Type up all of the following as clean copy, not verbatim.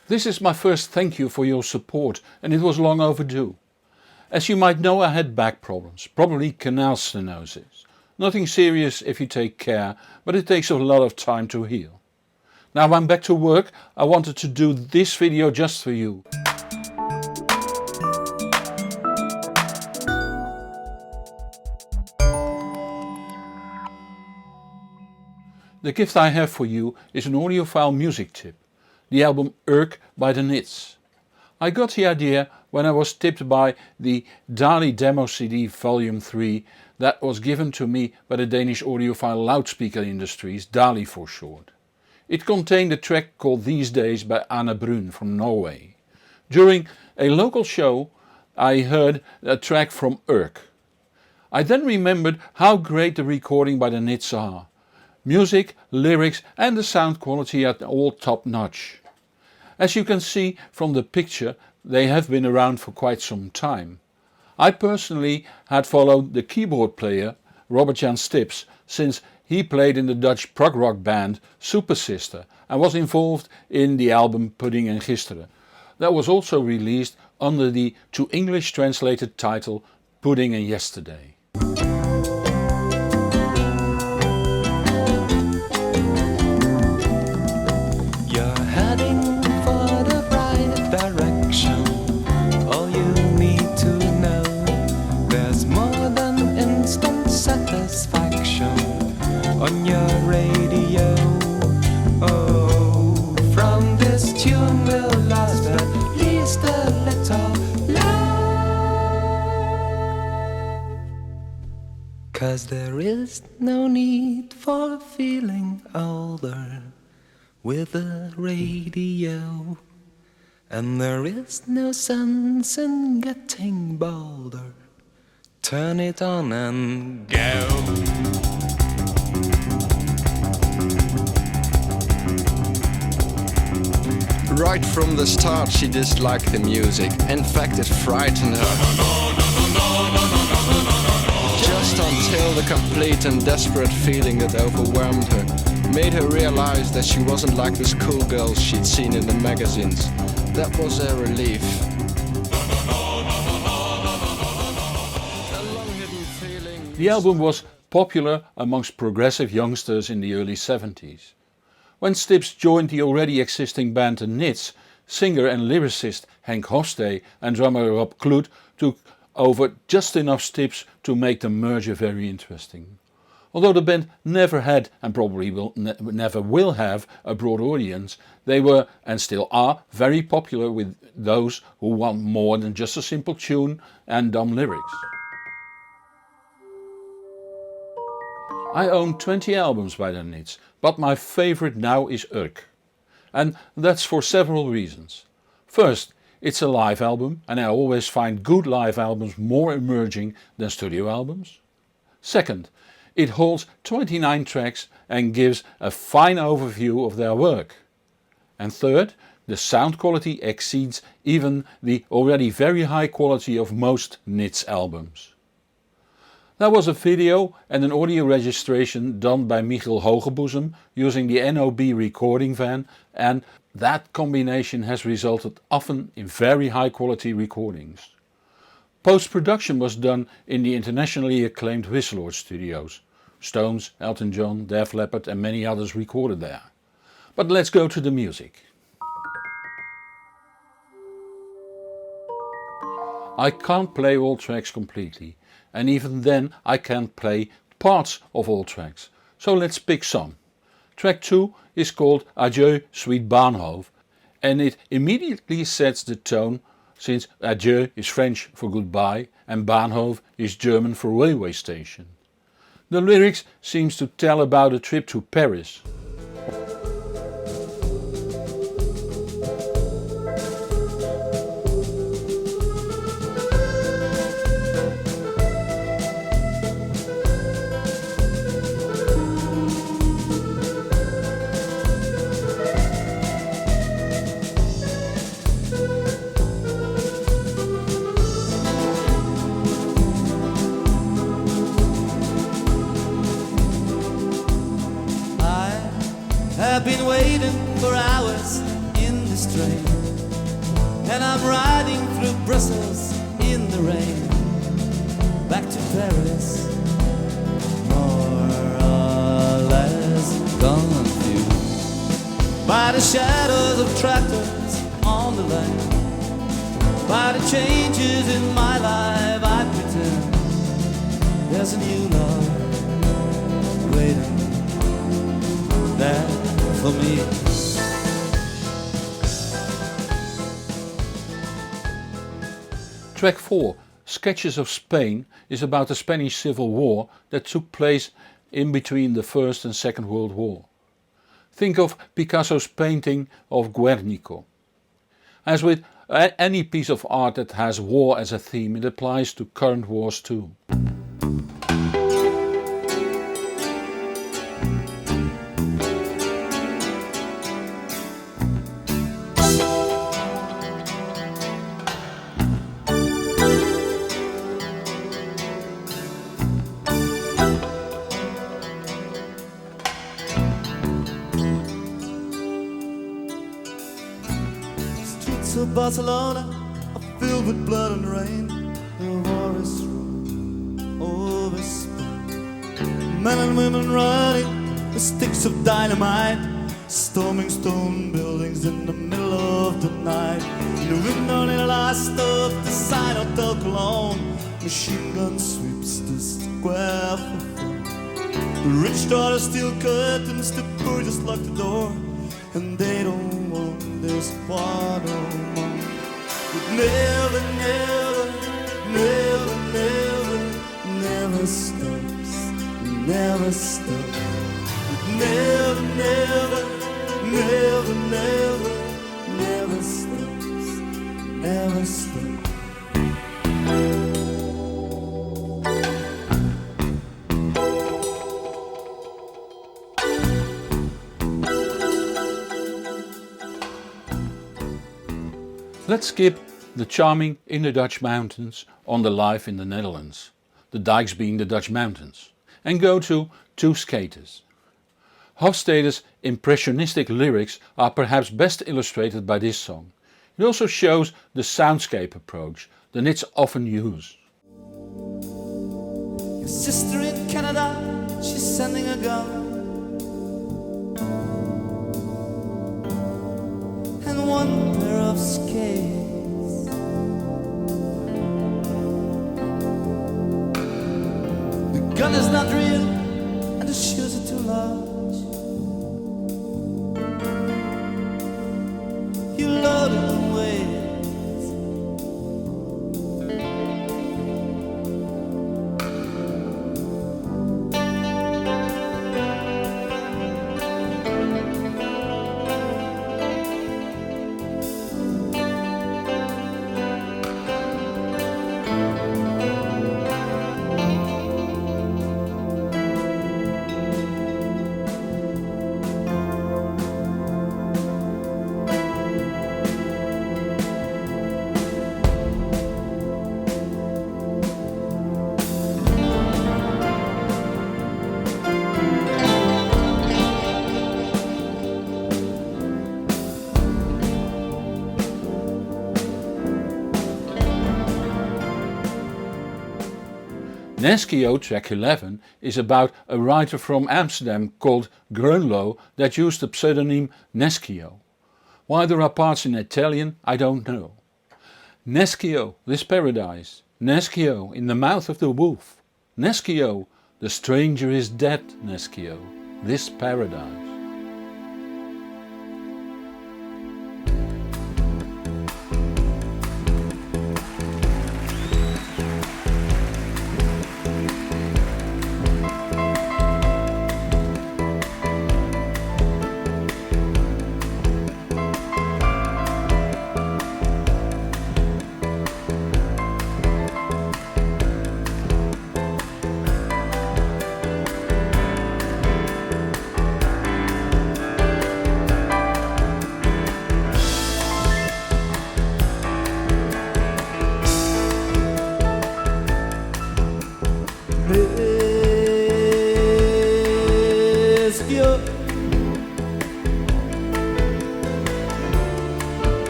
This is my first thank you for your support, and it was long overdue. As you might know, I had back problems, probably canal stenosis. Nothing serious if you take care, but it takes a lot of time to heal. Now I'm back to work. I wanted to do this video just for you. The gift I have for you is an audiophile music tip, the album Urk by the Nits. I got the idea when I was tipped by the DALI Demo CD Volume 3 that was given to me by the Danish audiophile loudspeaker industries, DALI for short. It contained a track called These Days by Anna Brun from Norway. During a local show I heard a track from Urk. I then remembered how great the recording by the Nits are. Music, lyrics and the sound quality are all top notch. As you can see from the picture, they have been around for quite some time. I personally had followed the keyboard player Robert-Jan Stips since he played in the Dutch prog rock band Super Sister and was involved in the album Pudding en Gisteren. That was also released under the to English translated title Pudding and Yesterday. On your radio, oh, from this tune will last at least a little love. 'Cause there is no need for feeling older with a radio, and there is no sense in getting bolder. Turn it on and go. Right from the start she disliked the music. In fact, it frightened her. Just until the complete and desperate feeling that overwhelmed her made her realize that she wasn't like the schoolgirls she'd seen in the magazines. That was a relief. The album was popular amongst progressive youngsters in the early 70s. When Stips joined the already existing band The Nits, singer and lyricist Henk Hofstee and drummer Rob Kloet took over just enough Stips to make the merger very interesting. Although the band never had and probably never will have a broad audience, they were and still are very popular with those who want more than just a simple tune and dumb lyrics. I own 20 albums by the Nits, but my favorite now is Urk. And that's for several reasons. First, it's a live album and I always find good live albums more emerging than studio albums. Second, it holds 29 tracks and gives a fine overview of their work. And third, the sound quality exceeds even the already very high quality of most Nits albums. There was a video and an audio registration done by Michiel Hogeboezem using the NOB recording van, and that combination has resulted often in very high quality recordings. Post-production was done in the internationally acclaimed Wisseloord studios. Stones, Elton John, Def Leppard and many others recorded there. But let's go to the music. I can't play all tracks completely, and even then I can't play parts of all tracks, so let's pick some. Track 2 is called Adieu Sweet Bahnhof and it immediately sets the tone since adieu is French for goodbye and Bahnhof is German for railway station. The lyrics seems to tell about a trip to Paris. I've been waiting for hours in this train. and I'm riding through Brussels in the rain, back to Paris, more or less confused by the shadows of tractors on the lane, by the changes in my life. I pretend there's a new love waiting there for me. Track 4, Sketches of Spain, is about the Spanish Civil War that took place in between the First and Second World War. Think of Picasso's painting of Guernico. As with any piece of art that has war as a theme, it applies to current wars too. Of Barcelona are filled with blood and rain. The war is over Spain. Men and women running with sticks of dynamite, storming stone buildings in the middle of the night. In the window near the last stop, the sign Hotel Cologne. Machine gun sweeps the square for fun. The rich daughter steal curtains, the poor just lock the door, and they don't want this war no more. It never, never, never, never, never stops, never stops. It never, never, never, never, never stops, never stops. Let's skip the charming In the Dutch Mountains on the life in the Netherlands, the dikes being the Dutch mountains, and go to Two Skaters. Hofstede's impressionistic lyrics are perhaps best illustrated by this song. It also shows the soundscape approach the Nits often use. Your sister in Canada, she's sending a gun, and one pair of skates. The gun is not real, and the shoes are too large. You load it and wait. Neskio track 11 is about a writer from Amsterdam called Groenlo that used the pseudonym Neschio. Why there are parts in Italian I don't know. Neschio, this paradise. Neschio, in the mouth of the wolf. Neschio, the stranger is dead. Neschio, this paradise.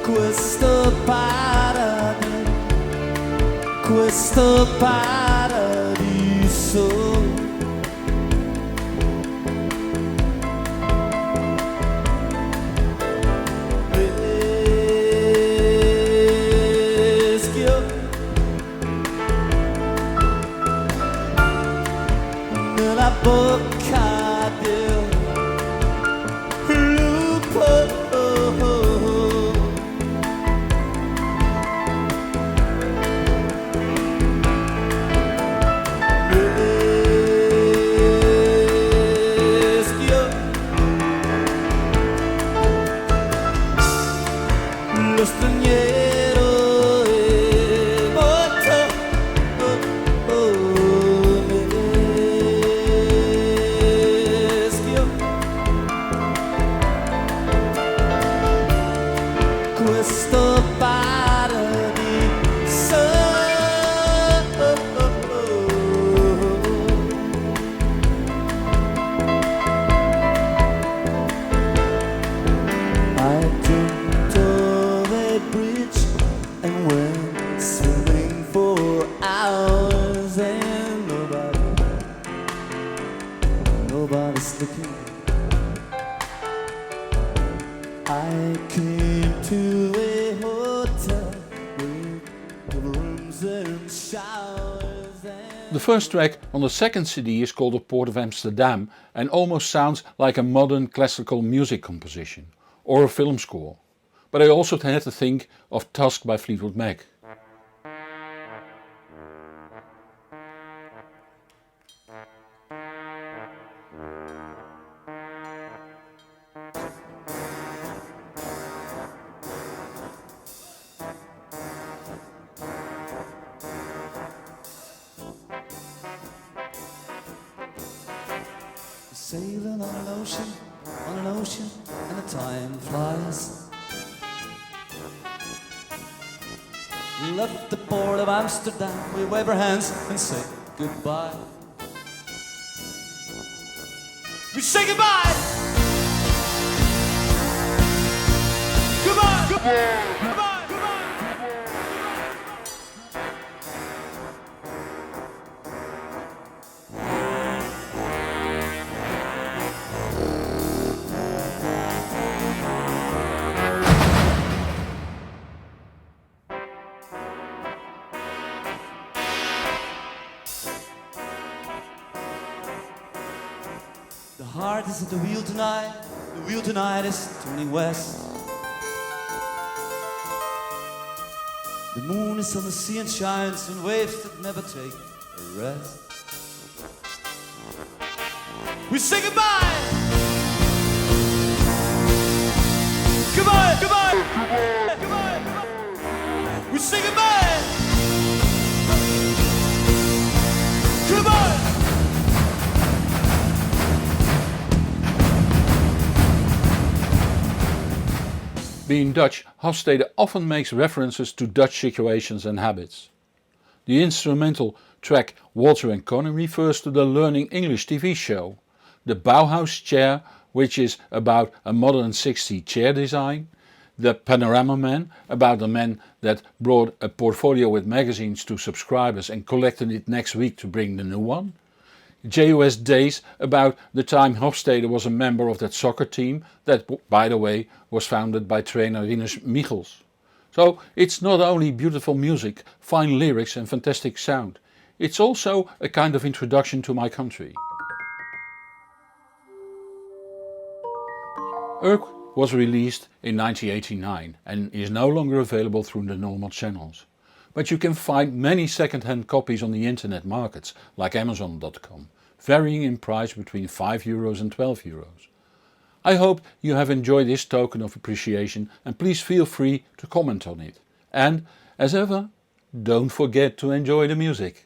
questo paradiso. Rischio nella bocca del lupo. Lo straniero è morto, Meschio. Questo paradiso. I jumped over a bridge and went swimming for hours, and nobody's looking. I came to a hotel with rooms and showers and The first track on the second CD is called The Port of Amsterdam and almost sounds like a modern classical music composition or a film score. But I also had to think of Tusk by Fleetwood Mac. sailing on an ocean, and the time flies. We left the port of Amsterdam, we wave our hands and say goodbye. We say goodbye! Goodbye! Goodbye! Goodbye! The heart is at the wheel tonight. The wheel tonight is turning west. The moon is on the sea and shines in waves that never take a rest. We say goodbye. Goodbye, goodbye, goodbye, goodbye. We say goodbye. Goodbye. Being Dutch, Hofstede often makes references to Dutch situations and habits. The instrumental track Walter and Connie refers to the Learning English TV show, the Bauhaus chair, which is about a modern 60s chair design, the Panorama Man, about a man that brought a portfolio with magazines to subscribers and collected it next week to bring the new one, JOS Days, about the time Hofstede was a member of that soccer team that, by the way, was founded by trainer Rinus Michels. So it's not only beautiful music, fine lyrics and fantastic sound, it's also a kind of introduction to my country. Urk was released in 1989 and is no longer available through the normal channels. But you can find many second-hand copies on the internet markets like Amazon.com, varying in price between €5 and €12. I hope you have enjoyed this token of appreciation and please feel free to comment on it. And, as ever, don't forget to enjoy the music.